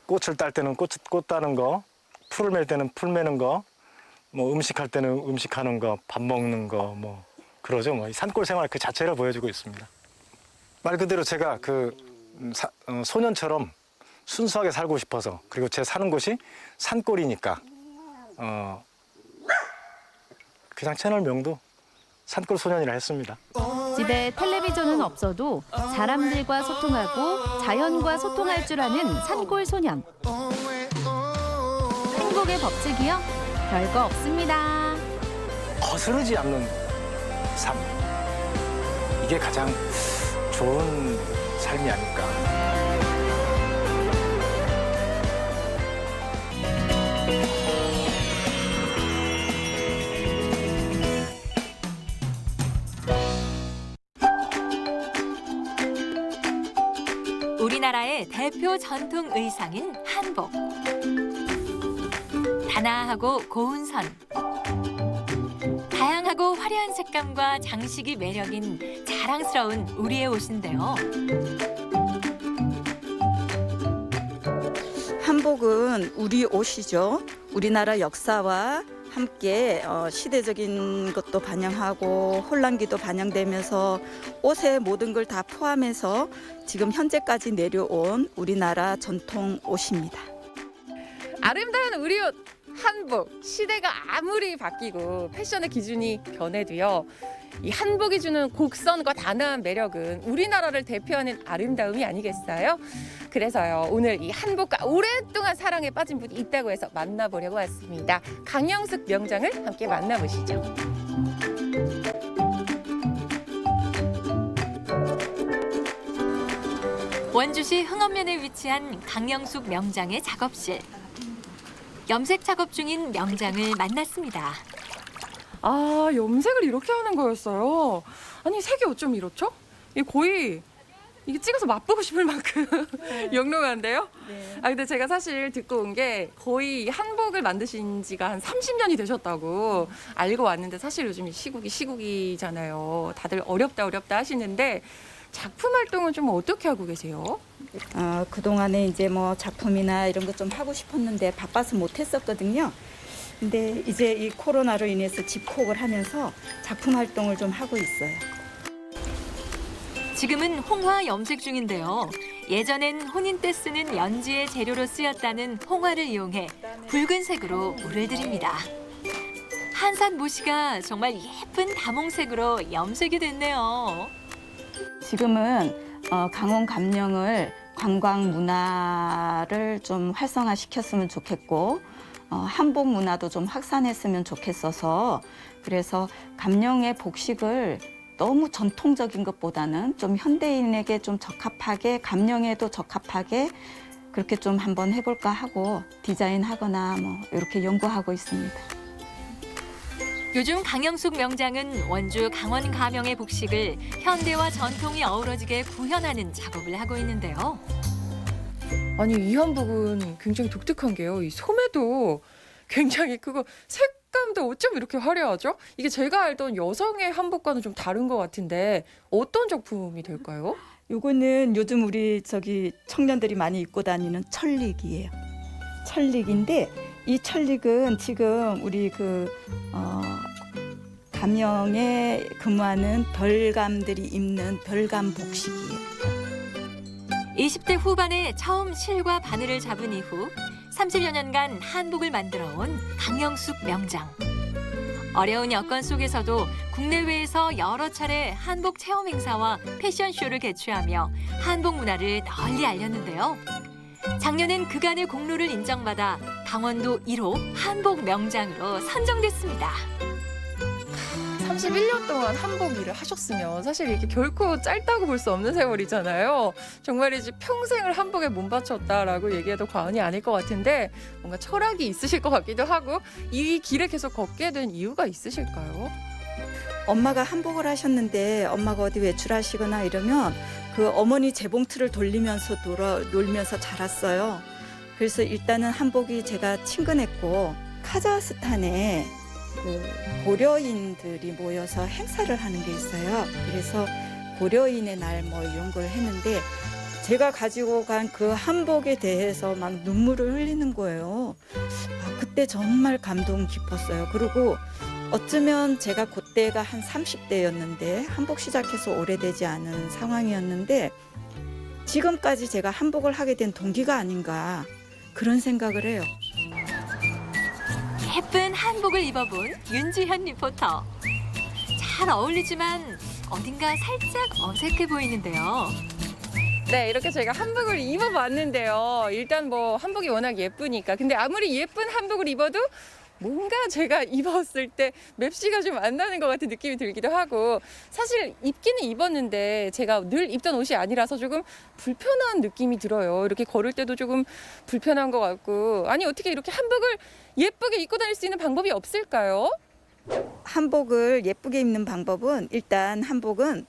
꽃을 딸 때는 꽃 따는 거, 풀을 맬 때는 풀 매는 거, 뭐 음식할 때는 음식하는 거, 밥 먹는 거 뭐 그러죠. 뭐 산골 생활 그 자체를 보여주고 있습니다. 말 그대로 제가 소년처럼 순수하게 살고 싶어서 그리고 제 사는 곳이 산골이니까 그냥 채널명도 산골 소년이라 했습니다. 집에 텔레비전은 없어도 사람들과 소통하고 자연과 소통할 줄 아는 산골 소년. 행복의 법칙이요? 별거 없습니다. 거스르지 않는 삶. 이게 가장 좋은 삶이 아닐까. 우리나라의 대표 전통 의상인 한복. 단아하고 고운 선. 다양하고 화려한 색감과 장식이 매력인 자랑스러운 우리의 옷인데요. 한복은 우리 옷이죠. 우리나라 역사와 함께 시대적인 것도 반영하고 혼란기도 반영되면서 옷의 모든 걸 다 포함해서 지금 현재까지 내려온 우리나라 전통 옷입니다. 아름다운 우리 옷 한복. 시대가 아무리 바뀌고 패션의 기준이 변해도요. 이 한복이 주는 곡선과 단아한 매력은 우리나라를 대표하는 아름다움이 아니겠어요? 그래서요. 오늘 이 한복과 오랫동안 사랑에 빠진 분이 있다고 해서 만나보려고 왔습니다. 강영숙 명장을 함께 만나보시죠. 원주시 흥원면에 위치한 강영숙 명장의 작업실. 염색 작업 중인 명장을 만났습니다. 염색을 이렇게 하는 거였어요. 아니 색이 어쩜 이렇죠? 이 거의 이게 찍어서 맛보고 싶을 만큼 영롱한데요? 아, 근데 제가 사실 듣고 온 게 거의 한복을 만드신 지가 한 30년이 되셨다고 알고 왔는데 사실 요즘 시국이잖아요. 다들 어렵다 하시는데 작품 활동은 좀 어떻게 하고 계세요? 그동안에 이제 뭐 작품이나 이런 거 좀 하고 싶었는데 바빠서 못 했었거든요. 근데 이제 이 코로나로 인해서 집콕을 하면서 작품 활동을 좀 하고 있어요. 지금은 홍화 염색 중인데요. 예전엔 혼인 때 쓰는 연지의 재료로 쓰였다는 홍화를 이용해 붉은색으로 물을 들입니다. 한산 모시가 정말 예쁜 다몽색으로 염색이 됐네요. 지금은 강원 감령을 관광 문화를 좀 활성화시켰으면 좋겠고 한복 문화도 좀 확산했으면 좋겠어서 그래서 감령의 복식을 너무 전통적인 것보다는 좀 현대인에게 좀 적합하게 감령에도 적합하게 그렇게 좀 한번 해볼까 하고 디자인하거나 뭐 이렇게 연구하고 있습니다. 요즘 강영숙 명장은 원주 강원 가명의 복식을 현대와 전통이 어우러지게 구현하는 작업을 하고 있는데요. 아니, 이 한복은 굉장히 독특한 게요. 이 소매도 굉장히 크고 색감도 어쩜 이렇게 화려하죠? 이게 제가 알던 여성의 한복과는 좀 다른 것 같은데 어떤 작품이 될까요? 요거는 요즘 우리 청년들이 많이 입고 다니는 천릭이에요. 천릭인데 이 천릭은 지금 우리 감영에 근무하는 별감들이 입는 별감 복식이에요. 20대 후반에 처음 실과 바늘을 잡은 이후 30여 년간 한복을 만들어온 강영숙 명장. 어려운 여건 속에서도 국내외에서 여러 차례 한복 체험 행사와 패션쇼를 개최하며 한복 문화를 널리 알렸는데요. 작년엔 그간의 공로를 인정받아 강원도 1호 한복 명장으로 선정됐습니다. 31년 동안 한복 일을 하셨으면 사실 이게 결코 짧다고 볼 수 없는 세월이잖아요. 정말이지 평생을 한복에 몸바쳤다라고 얘기해도 과언이 아닐 것 같은데 뭔가 철학이 있으실 것 같기도 하고 이 길을 계속 걷게 된 이유가 있으실까요? 엄마가 한복을 하셨는데 엄마가 어디 외출하시거나 이러면 그 어머니 재봉틀을 돌리면서 놀면서 자랐어요. 그래서 일단은 한복이 제가 친근했고 카자흐스탄에 고려인들이 모여서 행사를 하는 게 있어요. 그래서 고려인의 날 뭐 이런 걸 했는데 제가 가지고 간 그 한복에 대해서 막 눈물을 흘리는 거예요. 그때 정말 감동 깊었어요. 그리고 어쩌면 제가 그때가 한 30대였는데 한복 시작해서 오래되지 않은 상황이었는데 지금까지 제가 한복을 하게 된 동기가 아닌가 그런 생각을 해요. 예쁜 한복을 입어본 윤지현 리포터. 잘 어울리지만 어딘가 살짝 어색해 보이는데요. 네, 이렇게 제가 한복을 입어봤는데요. 일단 뭐 한복이 워낙 예쁘니까. 근데 아무리 예쁜 한복을 입어도 뭔가 제가 입었을 때 맵시가 좀 안 나는 것 같은 느낌이 들기도 하고 사실 입기는 입었는데 제가 늘 입던 옷이 아니라서 조금 불편한 느낌이 들어요. 이렇게 걸을 때도 조금 불편한 것 같고 아니 어떻게 이렇게 한복을 예쁘게 입고 다닐 수 있는 방법이 없을까요? 한복을 예쁘게 입는 방법은 일단 한복은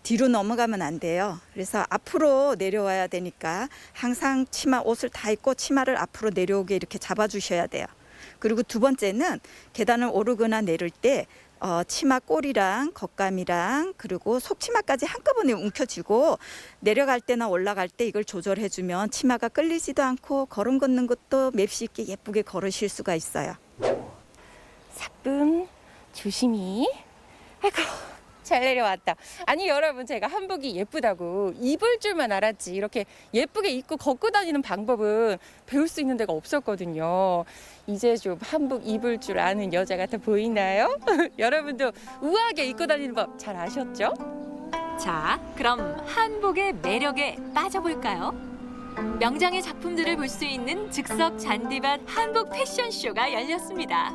뒤로 넘어가면 안 돼요. 그래서 앞으로 내려와야 되니까 항상 옷을 다 입고 치마를 앞으로 내려오게 이렇게 잡아주셔야 돼요. 그리고 두 번째는 계단을 오르거나 내릴 때 치마 꼬리랑 겉감이랑 그리고 속치마까지 한꺼번에 움켜쥐고 내려갈 때나 올라갈 때 이걸 조절해주면 치마가 끌리지도 않고 걸음 걷는 것도 맵시 있게 예쁘게 걸으실 수가 있어요. 사뿐 조심히. 아이고 잘 내려왔다. 아니 여러분 제가 한복이 예쁘다고 입을 줄만 알았지 이렇게 예쁘게 입고 걷고 다니는 방법은 배울 수 있는 데가 없었거든요. 이제 좀 한복 입을 줄 아는 여자 같아 보이나요? 여러분도 우아하게 입고 다니는 법 잘 아셨죠? 자, 그럼 한복의 매력에 빠져볼까요? 명장의 작품들을 볼 수 있는 즉석 잔디밭 한복 패션쇼가 열렸습니다.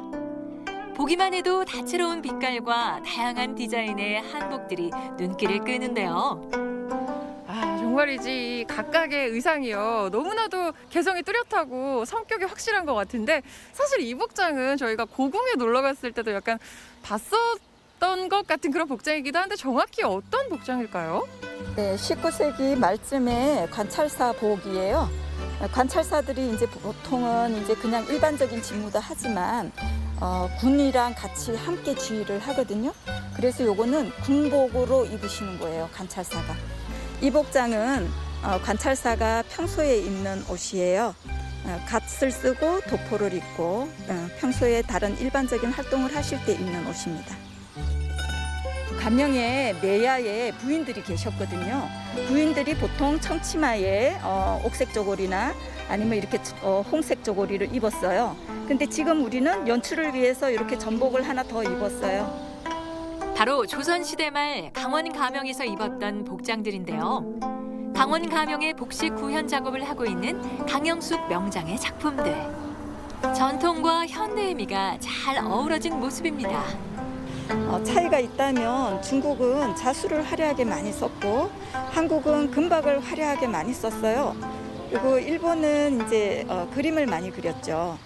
보기만 해도 다채로운 빛깔과 다양한 디자인의 한복들이 눈길을 끄는데요. 아 정말이지 각각의 의상이요 너무나도 개성이 뚜렷하고 성격이 확실한 것 같은데 사실 이 복장은 저희가 고궁에 놀러 갔을 때도 약간 봤었던 봤던 것 같은 그런 복장이기도 한데 정확히 어떤 복장일까요? 네, 19세기 말쯤에 관찰사복이에요. 관찰사들이 이제 보통은 이제 그냥 일반적인 직무도 하지만 군이랑 같이 함께 지휘를 하거든요. 그래서 요거는 군복으로 입으시는 거예요, 관찰사가. 이 복장은 관찰사가 평소에 입는 옷이에요. 갓을 쓰고 도포를 입고 평소에 다른 일반적인 활동을 하실 때 입는 옷입니다. 감령에 내야에 부인들이 계셨거든요. 부인들이 보통 청치마에 옥색 저고리나 아니면 이렇게 홍색 저고리를 입었어요. 근데 지금 우리는 연출을 위해서 이렇게 전복을 하나 더 입었어요. 바로 조선시대 말 강원 가명에서 입었던 복장들인데요. 강원 가명의 복식 구현 작업을 하고 있는 강영숙 명장의 작품들. 전통과 현대의 미가 잘 어우러진 모습입니다. 차이가 있다면 중국은 자수를 화려하게 많이 썼고 한국은 금박을 화려하게 많이 썼어요. 그리고 일본은 이제 그림을 많이 그렸죠.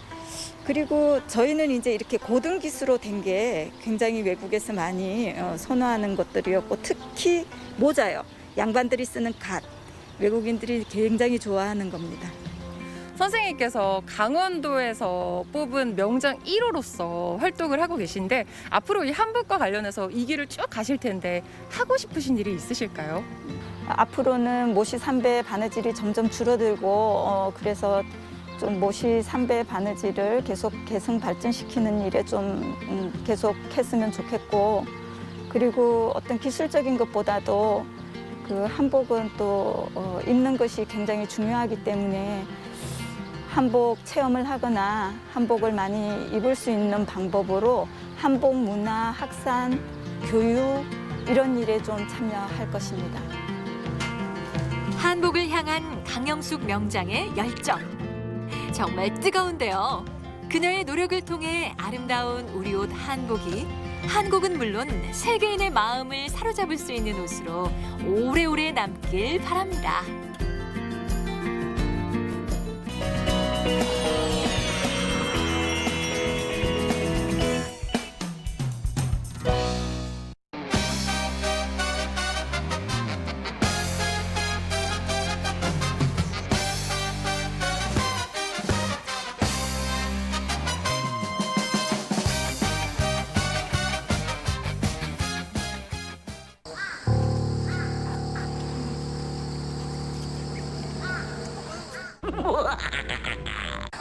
그리고 저희는 이제 이렇게 고등 기수로 된 게 굉장히 외국에서 많이 선호하는 것들이었고 특히 모자요. 양반들이 쓰는 갓. 외국인들이 굉장히 좋아하는 겁니다. 선생님께서 강원도에서 뽑은 명장 1호로서 활동을 하고 계신데 앞으로 이 한복과 관련해서 이 길을 쭉 가실 텐데 하고 싶으신 일이 있으실까요? 앞으로는 모시 삼배 바느질이 점점 줄어들고 그래서 좀 모시 삼배 바느질을 계속 개성 발전시키는 일에 좀 계속 했으면 좋겠고 그리고 어떤 기술적인 것보다도 그 한복은 또 입는 것이 굉장히 중요하기 때문에 한복 체험을 하거나 한복을 많이 입을 수 있는 방법으로 한복 문화, 확산, 교육 이런 일에 좀 참여할 것입니다. 한복을 향한 강영숙 명장의 열정. 정말 뜨거운데요. 그녀의 노력을 통해 아름다운 우리 옷 한복이 한국은 물론 세계인의 마음을 사로잡을 수 있는 옷으로 오래오래 남길 바랍니다.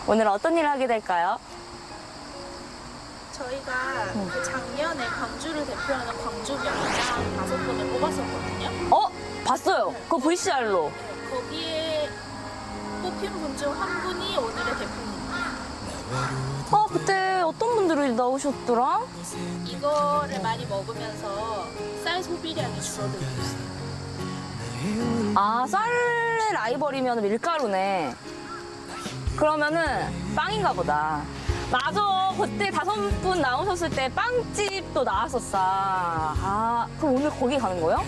오늘 어떤 일을 하게 될까요? 저희가 그 작년에 광주를 대표하는 광주 명장 5분을 뽑았었거든요. 봤어요. 그거 VCR로. 네, 거기에 뽑힌 분 중 한 분이 오늘의 대표님이에요. 그때 어떤 분들이 나오셨더라? 이거를 많이 먹으면서 쌀 소비량이 줄어들고 있어요. 쌀의 라이벌이면 밀가루네. 그러면은 빵인가 보다. 맞아. 그때 5분 나오셨을 때 빵집도 나왔었어. 그럼 오늘 거기 가는 거예요?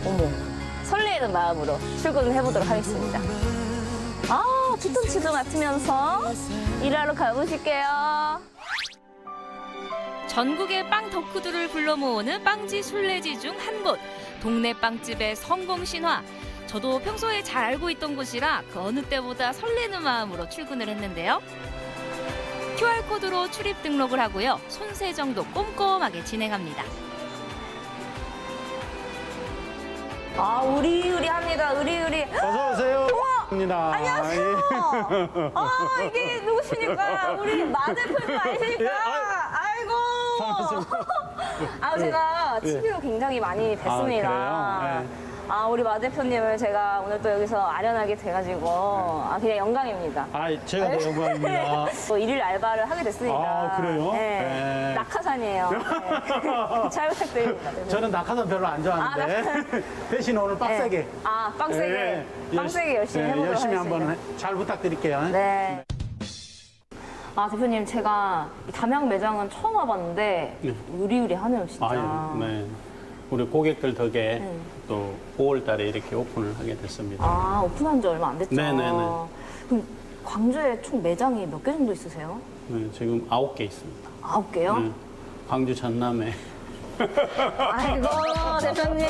어머. 설레이는 마음으로 출근을 해보도록 하겠습니다. 피톤치드 맡으면서 일하러 가보실게요. 전국의 빵 덕후들을 불러 모으는 빵지 순례지 중 한 곳. 동네 빵집의 성공 신화. 저도 평소에 잘 알고 있던 곳이라 그 어느 때보다 설레는 마음으로 출근을 했는데요. QR코드로 출입 등록을 하고요. 손세정도 꼼꼼하게 진행합니다. 의리의리합니다. 의리의리. 어서 오세요. 우와! 안녕하세요. 이게 누구십니까? 우리 마 대표님 아니십니까? 아이고. 제가 TV로 굉장히 많이 뵀습니다. 우리 마 대표님을 제가 오늘 또 여기서 아련하게 돼가지고 그냥 영광입니다. 제가 더 영광입니다. 또 일일 알바를 하게 됐으니까. 그래요? 네. 낙하산이에요. 네. 잘 부탁드립니다. 대표님. 저는 낙하산 별로 안 좋아하는데 대신 오늘 빡세게. 빡세게. 빡세게 열심히 해보도록 열심히 하겠습니다. 한번 잘 부탁드릴게요. 네. 대표님 제가 이 담양 매장은 처음 와봤는데 의리의리하네요 진짜. 네. 우리 고객들 덕에 또 5월 달에 이렇게 오픈을 하게 됐습니다. 오픈한 지 얼마 안 됐죠? 네네네. 그럼 광주에 총 매장이 몇 개 정도 있으세요? 네, 지금 9개 있습니다. 9개요? 네. 광주 전남에. 아이고 대표님.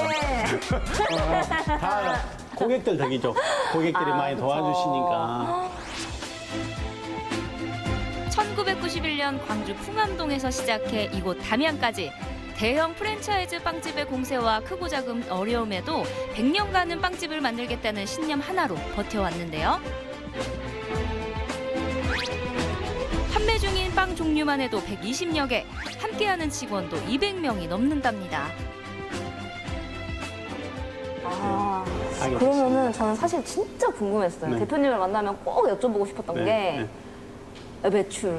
다 고객들 덕이죠. 고객들이 많이 그쵸. 도와주시니까. 1991년 광주 풍암동에서 시작해 이곳 담양까지 대형 프랜차이즈 빵집의 공세와 크고 작은 어려움에도 100년간은 빵집을 만들겠다는 신념 하나로 버텨왔는데요. 판매 중인 빵 종류만 해도 120여 개, 함께하는 직원도 200명이 넘는답니다. 그러면은 저는 사실 진짜 궁금했어요. 네. 대표님을 만나면 꼭 여쭤보고 싶었던 게 매출.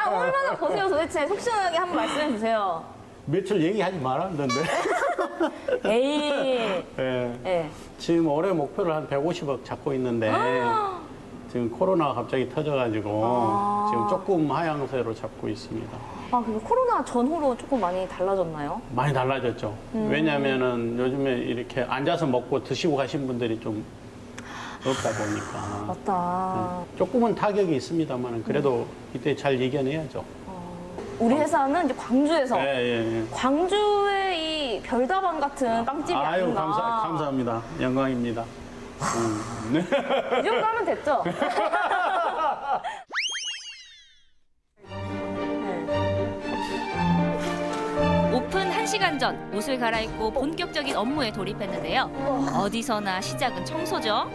얼마나 버세요 도대체? 속 시원하게 한번 말씀해 주세요. 매출 얘기하지 말았는데. 에이. 네. 지금 올해 목표를 한 150억 잡고 있는데 지금 코로나가 갑자기 터져가지고 지금 조금 하향세로 잡고 있습니다. 근데 코로나 전후로 조금 많이 달라졌나요? 많이 달라졌죠. 왜냐하면은 요즘에 이렇게 앉아서 먹고 드시고 가신 분들이 좀 없다 보니까. 맞다. 조금은 타격이 있습니다만 그래도 이때 잘 이겨내야죠. 우리 회사는 이제 광주에서 예. 광주의 이 별다방 같은 빵집이 아유, 아닌가. 감사합니다. 영광입니다. 네. 이 정도 하면 됐죠? 오픈 1시간 전 옷을 갈아입고 본격적인 업무에 돌입했는데요. 어디서나 시작은 청소죠.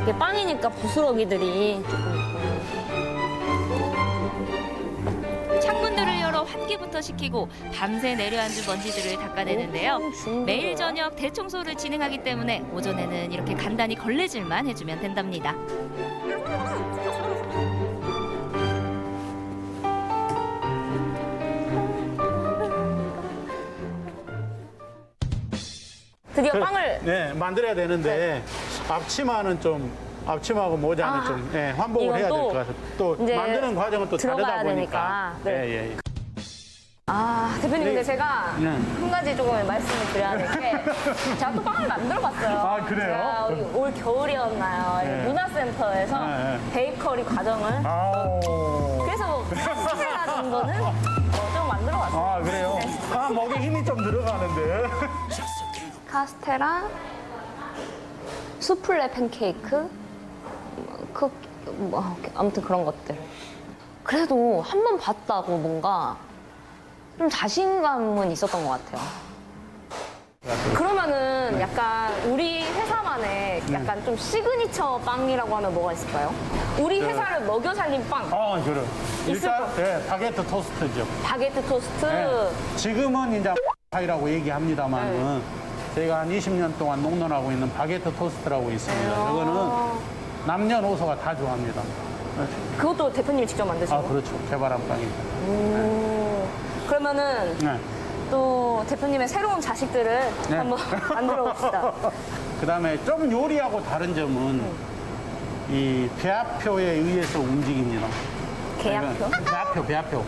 이게 빵이니까 부스러기들이 조금 있고. 창문들을 열어 환기부터 시키고 밤새 내려앉은 먼지들을 닦아내는데요. 매일 저녁 대청소를 진행하기 때문에 오전에는 이렇게 간단히 걸레질만 해주면 된답니다. 드디어 빵을 네, 만들어야 되는데 앞치마는 좀 앞치마하고 모자는 좀 환복을 이건 해야 될 또 것 같아요. 또 이제 만드는 과정은 또 다르다 들어가야 보니까. 되니까. 네. 예. 대표님 근데 제가 네. 한 가지 조금 말씀을 드려야 될 게 제가 또 빵을 만들어 봤어요. 아, 그래요? 제가 올 겨울이었나요? 네. 문화센터에서 베이커리 과정을 그래서 카스테라는 거는 좀 만들어 봤어요. 아, 그래요? 목에 힘이 좀 들어가는데. 카스테라, 수플레 팬케이크, 아무튼 그런 것들. 그래도 한 번 봤다고 뭔가 좀 자신감은 있었던 것 같아요. 그러면은 약간 우리 회사만의 약간 좀 시그니처 빵이라고 하면 뭐가 있을까요? 우리 회사를 먹여 살린 빵. 그래. 일단 바게트 토스트죠. 바게트 토스트. 네. 지금은 이제 파이라고 얘기합니다만은 저희가 한 20년 동안 농론하고 있는 바게트 토스트라고 있습니다. 이거는 남녀노소가 다 좋아합니다. 그것도 대표님이 직접 만드시고? 그렇죠. 개발한 빵입니다. 그러면은 또 대표님의 새로운 자식들을 한번 만들어 봅시다. 그다음에 좀 요리하고 다른 점은 이 배합표에 의해서 움직입니다. 계약표? 배합표.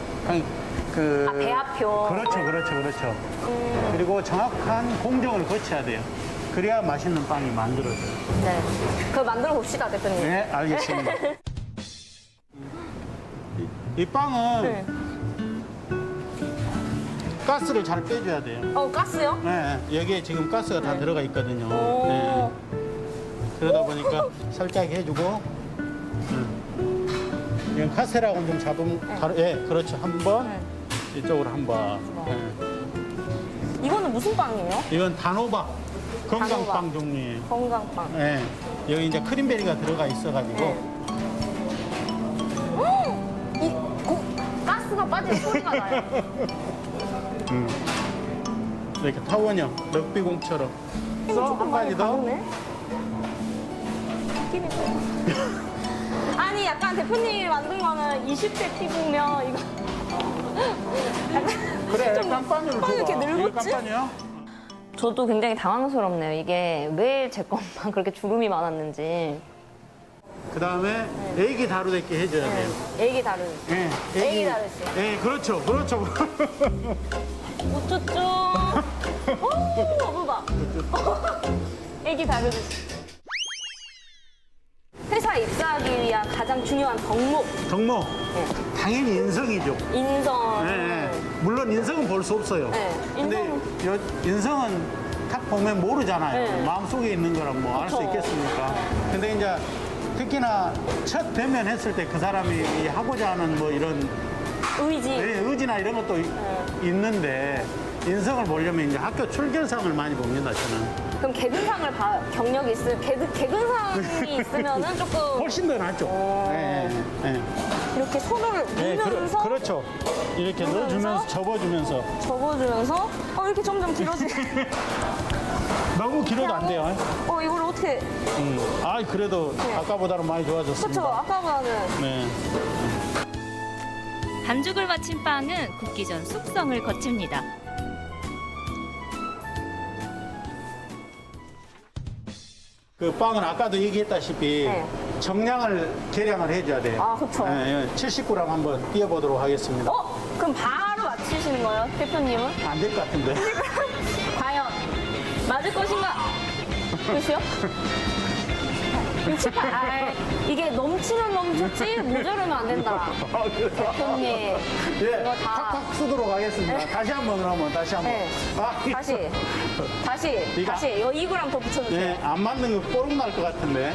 배합표. 그렇죠. 그리고 정확한 공정을 거쳐야 돼요. 그래야 맛있는 빵이 만들어져요. 네. 그걸 만들어 봅시다, 대표님. 네, 알겠습니다. 이 빵은 가스를 잘 빼줘야 돼요. 가스요? 네, 여기에 지금 가스가 다 들어가 있거든요. 네. 그러다 보니까 살짝 해주고, 이건 카스테라하고는 좀 잡으면, 그렇죠. 한 번, 이쪽으로 한 번. 이거는 무슨 빵이에요? 이건 단호박, 건강빵 종류예요. 건강빵. 네, 여기 이제 크림베리가 들어가 있어가지고. 가스가 빠진 소리가 나요. 이렇게 타원형, 럭비공처럼. 한 가지 더. 느낌이 아니, 약간 대표님이 만든 거는 20대 피부면 이거. 그래, 좀 깜빵으로 빵이 이렇게 줘봐. 늙었지? 이거 깜빵이야? 저도 굉장히 당황스럽네요. 이게 왜 제 것만 그렇게 주름이 많았는지. 그 다음에 애기 다루듯이 해줘야 돼요. 애기 다루기. 네, 애기 다루기. 네, 그렇죠. 우쭈쭈. 오, 봐봐. 애기 다루듯이. 회사에 입사하기 위한 가장 중요한 중요한 덕목. 덕목. 당연히 인성이죠. 인성. 네, 물론 인성은 볼 수 없어요. 네, 근데 인성은 딱 보면 모르잖아요. 네. 마음속에 있는 거랑 뭐 알 수 그쵸. 있겠습니까? 근데 이제 특히나 첫 대면했을 때 그 사람이 하고자 하는 뭐 이런 의지. 네, 의지나 이런 것도 있는데 인성을 보려면 이제 학교 출결상을 많이 봅니다, 저는. 그럼 개근상을 경력이 개근상이 있으면은 조금 훨씬 더 낫죠. 네, 네, 네. 이렇게 손을 네, 밀면서 그렇죠. 이렇게 넣어주면서 접어주면서 접어주면서 이렇게 점점 길어지네. 너무 길어도 안 돼요. 이걸 어떻게? 그래도 네. 아까보다는 많이 좋아졌습니다. 그렇죠. 아까보다는. 네. 반죽을 마친 빵은 굽기 전 숙성을 거칩니다. 그 빵은 아까도 얘기했다시피 네. 정량을 계량을 해줘야 돼요. 아, 그쵸. 네, 70g 한번 띄워보도록 하겠습니다. 그럼 바로 맞추시는 거예요, 대표님은? 안 될 것 같은데. 과연 맞을 것인가? 그렇죠? 68. 이게 넘치면 넘쳤지 모자르면 안 된다. 대표님. 예, 이거 다. 팍팍 쓰도록 하겠습니다. 네. 다시 한번 그러면 다시 한번. 네. 다시. 이거- 2g 더 붙여주세요. 네, 안 맞는 거 뽀록 날 것 같은데.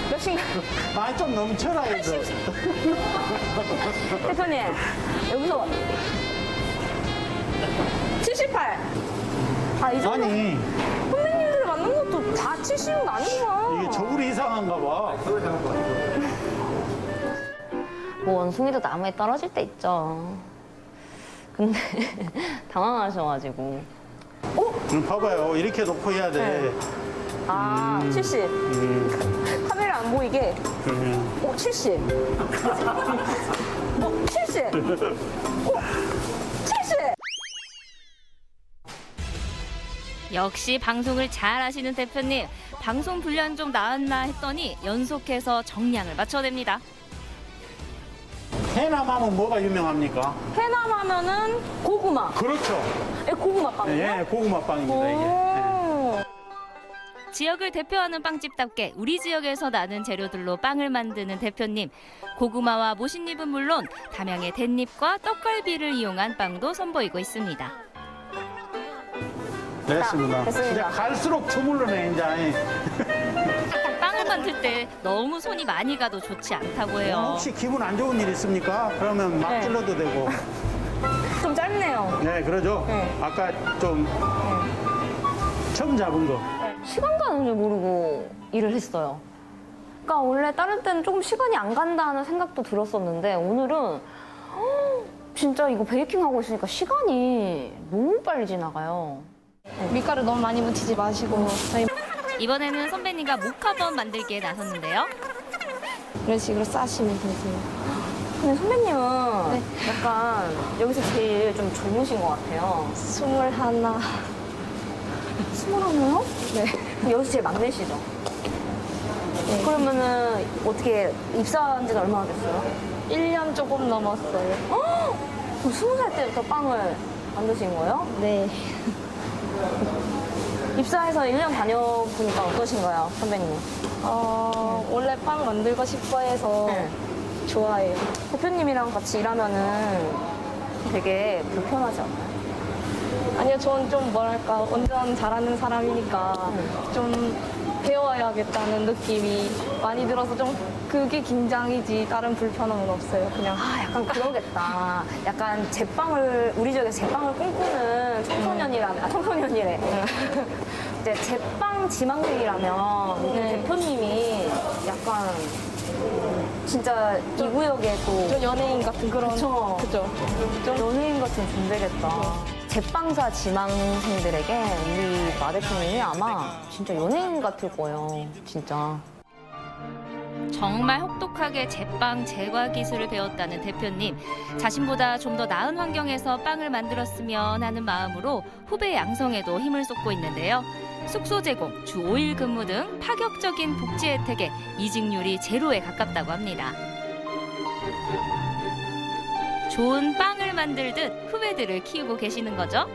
몇인가? 좀 넘쳐라 해서. 대표님, 여기서 78. 이 정도. 아니, 선배님들이 만든 것도 다 70은 아니구나. 이게 저울이 이상한가 봐. 뭐 원숭이도 나무에 떨어질 때 있죠. 근데 당황하셔가지고. 그럼 봐봐요. 이렇게 놓고 해야 돼. 70. 카메라 안 보이게. 그러면. 70. 70. 70. 역시 방송을 잘 하시는 대표님. 방송 분량 좀 나왔나 했더니 연속해서 정량을 맞춰냅니다. 해남하면 뭐가 유명합니까? 해남하면은 고구마. 그렇죠. 고구마 빵이요? 예, 고구마 빵입니다, 이게. 지역을 대표하는 빵집답게 우리 지역에서 나는 재료들로 빵을 만드는 대표님. 고구마와 모신잎은 물론 담양의 댄잎과 떡갈비를 이용한 빵도 선보이고 있습니다. 됐습니다. 됐습니다. 이제 갈수록 주물러내, 이제. 빵을 만들 때 너무 손이 많이 가도 좋지 않다고 해요. 혹시 기분 안 좋은 일 있습니까? 그러면 막 네. 찔러도 되고. 좀 짧네요. 네, 그러죠. 네. 아까 좀 처음 잡은 거. 시간 가는 줄 모르고 일을 했어요. 그러니까 원래 다른 때는 조금 시간이 안 간다 하는 생각도 들었었는데 오늘은 진짜 이거 베이킹 하고 있으니까 시간이 너무 빨리 지나가요. 밀가루 너무 많이 묻히지 마시고 저희 이번에는 선배님과 모카번 만들기에 나섰는데요. 이런 식으로 싸시면 되세요. 근데 선배님은 약간 여기서 제일 좀 젊으신 것 같아요. 21. 21이요? 네. 여기서 제일 막내시죠? 네. 그러면은 어떻게 입사한 지는 얼마나 됐어요? 1년 조금 넘었어요. 그럼 20살 때부터 빵을 만드신 거예요? 네. 입사해서 1년 다녀보니까 어떠신가요, 선배님은? 원래 빵 만들고 싶어 해서 좋아해요. 대표님이랑 같이 일하면은 되게 불편하지 않나요? 아니요, 저는 좀 뭐랄까 운전 잘하는 사람이니까 좀 배워야겠다는 느낌이 많이 들어서 좀 그게 긴장이지 다른 불편함은 없어요. 그냥 약간 그러겠다. 약간 제빵을 우리 지역에서 제빵을 꿈꾸는 청소년이래. 이제 제빵 지망생이라면 우리 대표님이 약간 진짜 이 구역에 또 좀 연예인 같은 그런 그쵸. 좀 연예인 같은 존재겠다. 제빵사 지망생들에게 우리 마 대표님이 아마 진짜 연예인 같을 거예요. 진짜. 정말 혹독하게 제빵 제과 기술을 배웠다는 대표님. 자신보다 좀 더 나은 환경에서 빵을 만들었으면 하는 마음으로 후배 양성에도 힘을 쏟고 있는데요. 숙소 제공, 주 5일 근무 등 파격적인 복지 혜택에 이직률이 제로에 가깝다고 합니다. 좋은 빵을 만들듯 후배들을 키우고 계시는 거죠.